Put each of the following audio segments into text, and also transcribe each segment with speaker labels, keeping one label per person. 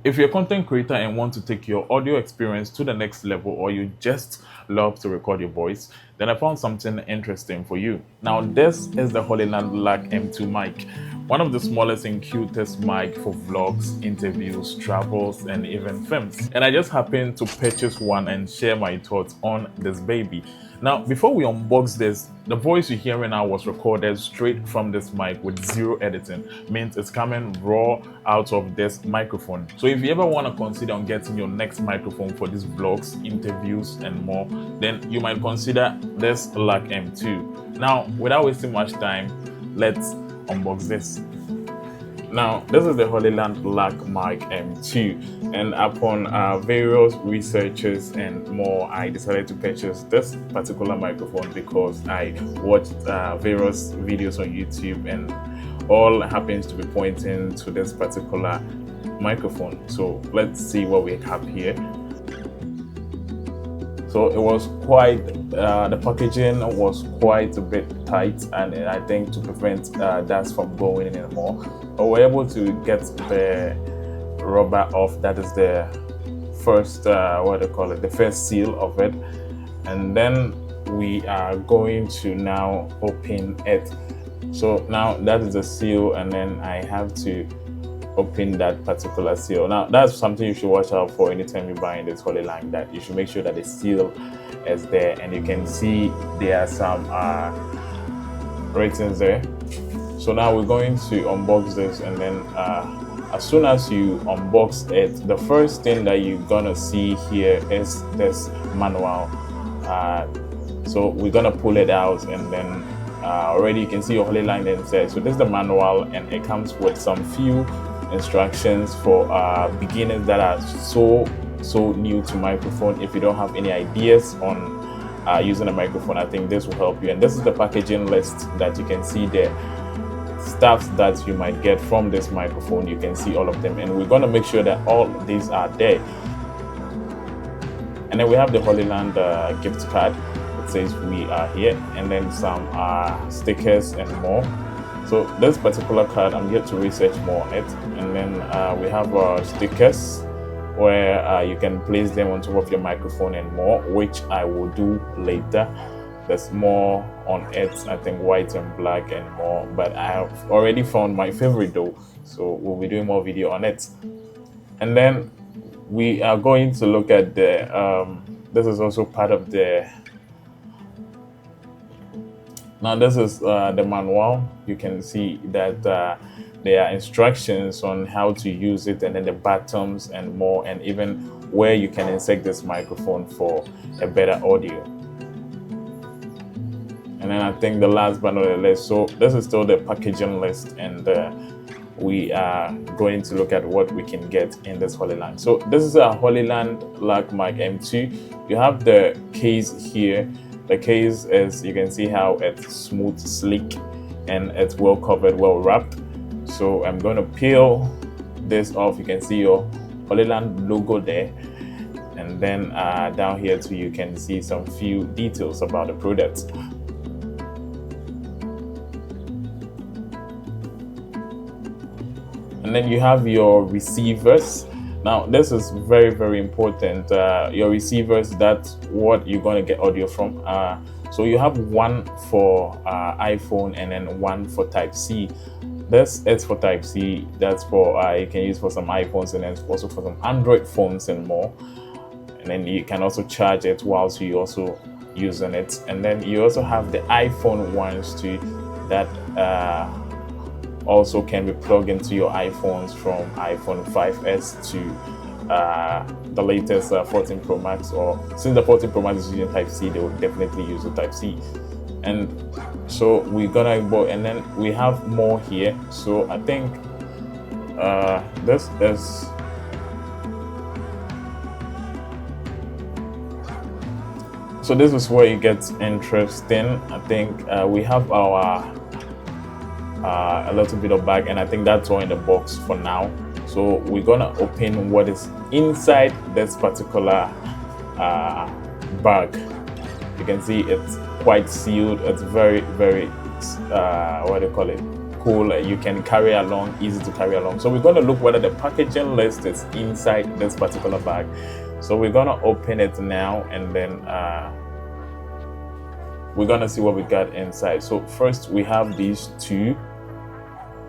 Speaker 1: If you're a content creator and want to take your audio experience to the next level, or you just love to record your voice, then I found something interesting for you. Now, this is the Hollyland Lark M2 mic, one of the smallest and cutest mic for vlogs, interviews, travels, and even films. And I just happened to purchase one and share my thoughts on this baby. Now, before we unbox this, the voice you're hearing now was recorded straight from this mic with zero editing. Means it's coming raw out of this microphone. So if you ever want to consider on getting your next microphone for these vlogs, interviews, and more, then you might consider this Lark M2. Now, without wasting much time, let's unbox this. Now, this is the Hollyland Lark Mic M2, and upon various researches and more, I decided to purchase this particular microphone because I watched various videos on YouTube, and all happens to be pointing to this particular microphone. So let's see what we have here. So it was quite, the packaging was quite a bit tight, and I think to prevent dust from going in anymore, but we're able to get the rubber off. That is the first, the first seal of it. And then we are going to now open it. So now that is the seal, and then I have to open that particular seal. Now that's something you should watch out for anytime you buy in this Hollyland, that you should make sure that the seal is there, and you can see there are some ratings there. So now we're going to unbox this, and then as soon as you unbox it, the first thing that you're gonna see here is this manual. So we're gonna pull it out, and then already you can see your Hollyland inside. So this is the manual, and it comes with some few instructions for beginners that are so new to microphone. If you don't have any ideas on using a microphone, I think this will help you. And this is the packaging list that you can see there. Stuff that you might get from this microphone, you can see all of them, and we're going to make sure that all these are there. And then we have the Hollyland gift card. It says we are here, and then some stickers and more. So this particular card, I'm yet to research more on it. And then we have stickers where you can place them on top of your microphone and more, which I will do later. There's more on it, I think white and black and more, but I have already found my favorite though, so we'll be doing more video on it. And then we are going to look at the this is also part of the, now this is the manual. You can see that there are instructions on how to use it, and then the buttons and more, and even where you can insert this microphone for a better audio. And then I think the last but not the least, so this is still the packaging list, and we are going to look at what we can get in this Hollyland. So this is a Hollyland Lark Mic M2. You have the case here. The case is, you can see how it's smooth, sleek, and it's well covered, well wrapped. So I'm going to peel this off. You can see your Hollyland logo there, and then down here too you can see some few details about the product. And then you have your receivers. Now this is very, very important. Your receivers, that's what you're going to get audio from. So you have one for iPhone, and then one for Type-C. This is for Type-C. That's for you can use for some iPhones, and then also for some Android phones and more. And then you can also charge it whilst you also using it. And then you also have the iPhone ones too, that also can be plugged into your iPhones from iPhone 5S to the latest 14 Pro Max, or since the 14 Pro Max is using Type-C, they will definitely use the Type-C. And so we're gonna go, and then we have more here. So I think this is, so this is where it gets interesting. I think we have our a little bit of bag, and I think that's all in the box for now. So we're gonna open what is inside this particular bag. You can see it's quite sealed. It's very, very cool. You can carry along, easy to carry along. So we're going to look whether the packaging list is inside this particular bag. So we're going to open it now, and then we're going to see what we got inside. So first we have these two.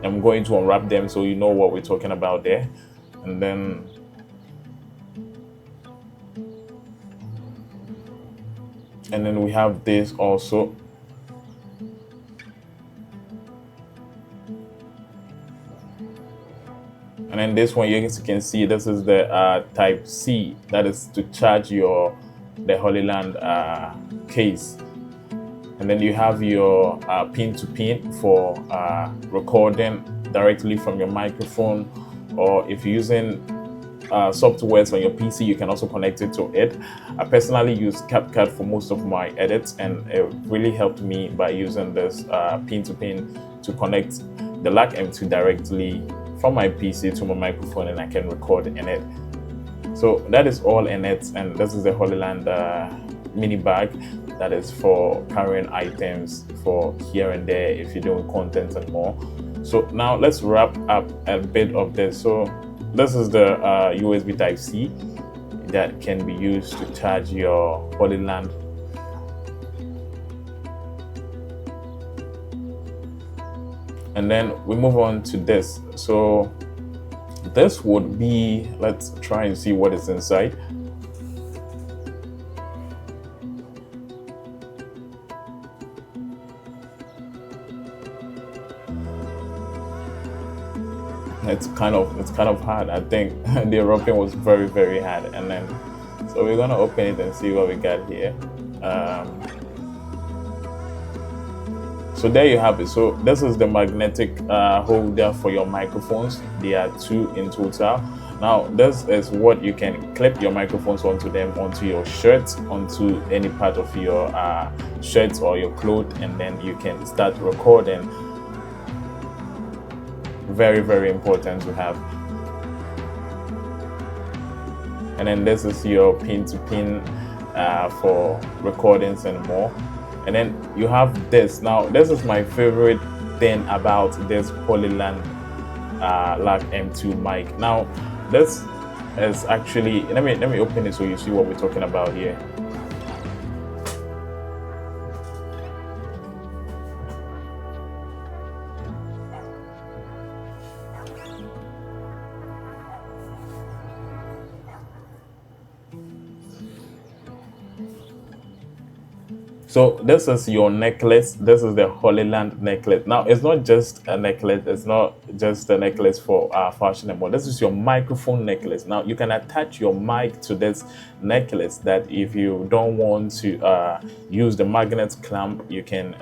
Speaker 1: I'm going to unwrap them so you know what we're talking about there. And then we have this also. And then this one, you can see this is the type C, that is to charge the Hollyland case. And then you have your pin to pin for recording directly from your microphone, or if you're using softwares on your PC, you can also connect it to it. I personally use Capcut for most of my edits, and it really helped me by using this pin to pin to connect the Lark M2 directly from my PC to my microphone, and I can record in it. So that is all in it, and this is the Hollyland mini bag that is for carrying items for here and there if you're doing content and more. So now let's wrap up a bit of this. So this is the USB type C that can be used to charge your Hollyland. And then we move on to this. So this would be, let's try and see what is inside. It's kind of hard. I think the European was very, very hard. And then so we're gonna open it and see what we got here. So there you have it. So this is the magnetic holder for your microphones. There are two in total. Now this is what you can clip your microphones onto them, onto your shirt, onto any part of your shirt or your clothes, and then you can start recording. Very, very important to have. And then this is your pin to pin for recordings and more. And then you have this. Now this is my favorite thing about this Hollyland Lark M2 mic. Now this is actually, let me open it so you see what we're talking about here. So this is your necklace. This is the Hollyland necklace. Now it's not just a necklace. It's not just a necklace for fashion anymore. This is your microphone necklace. Now you can attach your mic to this necklace, that if you don't want to use the magnet clamp, you can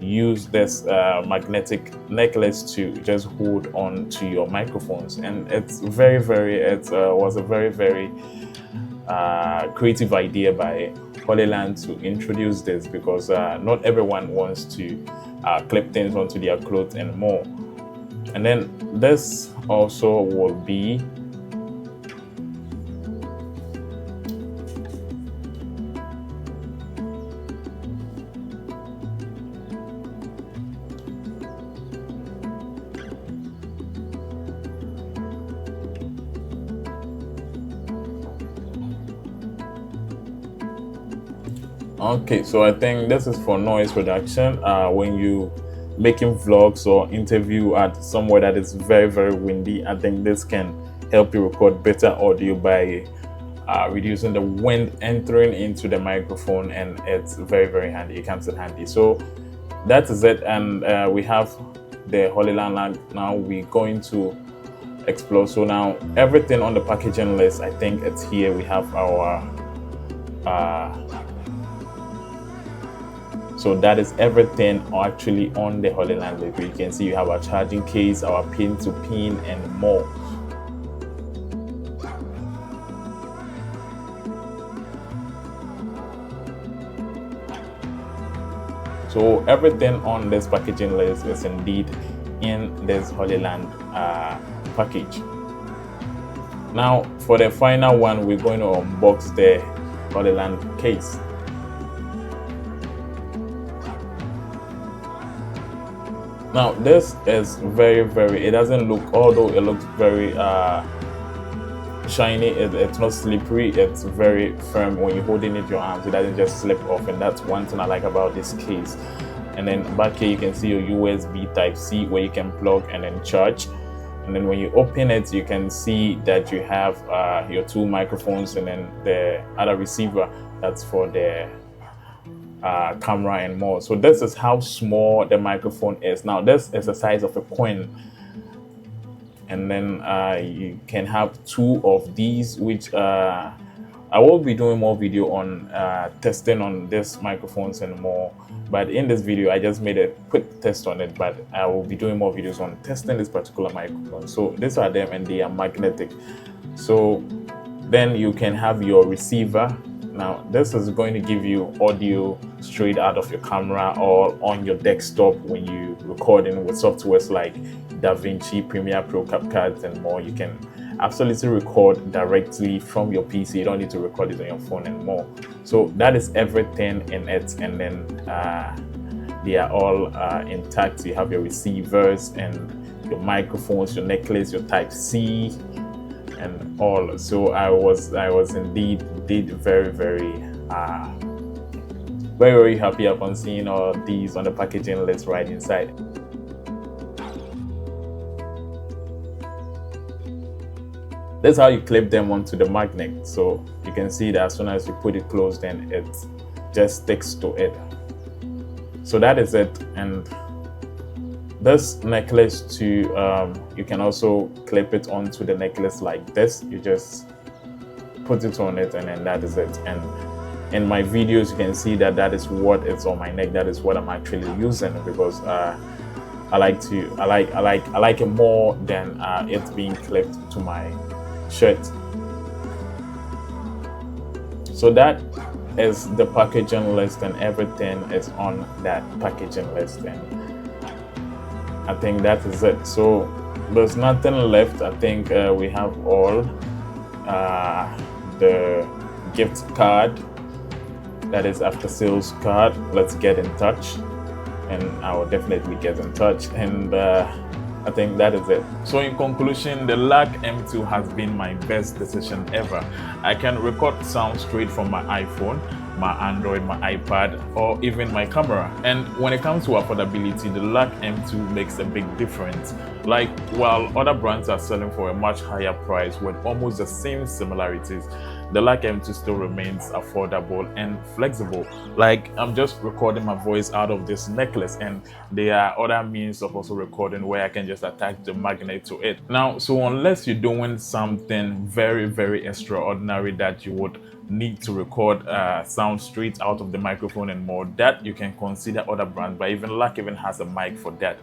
Speaker 1: use this magnetic necklace to just hold on to your microphones. And it's very, very, it was a very, very creative idea by Hollyland to introduce this, because not everyone wants to clip things onto their clothes and more. And then this also will be okay. So I think this is for noise reduction. When you making vlogs or interview at somewhere that is very, very windy, I think this can help you record better audio by reducing the wind entering into the microphone, and it's very, very handy. It comes in handy. So that is it, and we have the Hollyland Lark. Now we're going to explore. So now everything on the packaging list, I think it's here. We have our so that is everything actually on the Hollyland Lark. You can see you have our charging case, our pin to pin, and more. So everything on this packaging list is indeed in this Hollyland package. Now for the final one, we're going to unbox the Hollyland case. Now this is very, it doesn't look, although it looks very shiny, it's not slippery, it's very firm. When you're holding it in your arms, it doesn't just slip off, and that's one thing I like about this case. And then back here you can see your USB Type-C where you can plug and then charge. And then when you open it, you can see that you have your two microphones and then the other receiver that's for the camera and more. So this is how small the microphone is. Now this is the size of a coin. And then you can have two of these, which I will be doing more video on testing on this microphones and more. But in this video, I just made a quick test on it, but I will be doing more videos on testing this particular microphone. So these are them, and they are magnetic. So then you can have your receiver. Now this is going to give you audio straight out of your camera or on your desktop when you recording with softwares like Davinci, Premiere Pro, Capcut and more. You can absolutely record directly from your PC. You don't need to record it on your phone and more. So that is everything in it, and then they are all intact. You have your receivers and your microphones, your necklace, your Type-C and all. So I was indeed very happy upon seeing all these on the packaging list right inside. That's how you clip them onto the magnet. So you can see that as soon as you put it closed, then it just sticks to it. So that is it. And this necklace too, you can also clip it onto the necklace like this. You just put it on it, and then that is it. And in my videos, you can see that that is what is on my neck. That is what I'm actually using, because I like it more than it being clipped to my shirt. So that is the packaging list, and everything is on that packaging list, and I think that is it. So there's nothing left. I think we have all the gift card, that is after sales card. Let's get in touch, and I will definitely get in touch, and I think that is it. So in conclusion, the Lark M2 has been my best decision ever. I can record sound straight from my iPhone, my Android, my iPad, or even my camera. And when it comes to affordability, the Lark M2 makes a big difference. Like, while other brands are selling for a much higher price with almost the same similarities, the Lark M2 still remains affordable and flexible. Like, I'm just recording my voice out of this necklace, and there are other means of also recording where I can just attach the magnet to it. Now, so unless you're doing something very extraordinary that you would need to record sound straight out of the microphone and more, that you can consider other brands. But even Lark even has a mic for that.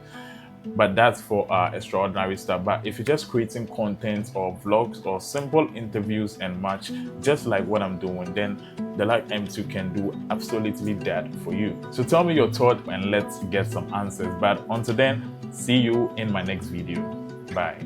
Speaker 1: But that's for extraordinary stuff. But if you're just creating content or vlogs or simple interviews and much, just like what I'm doing, then the Lark M2 can do absolutely that for you. So tell me your thought, and let's get some answers. But until then, see you in my next video. Bye.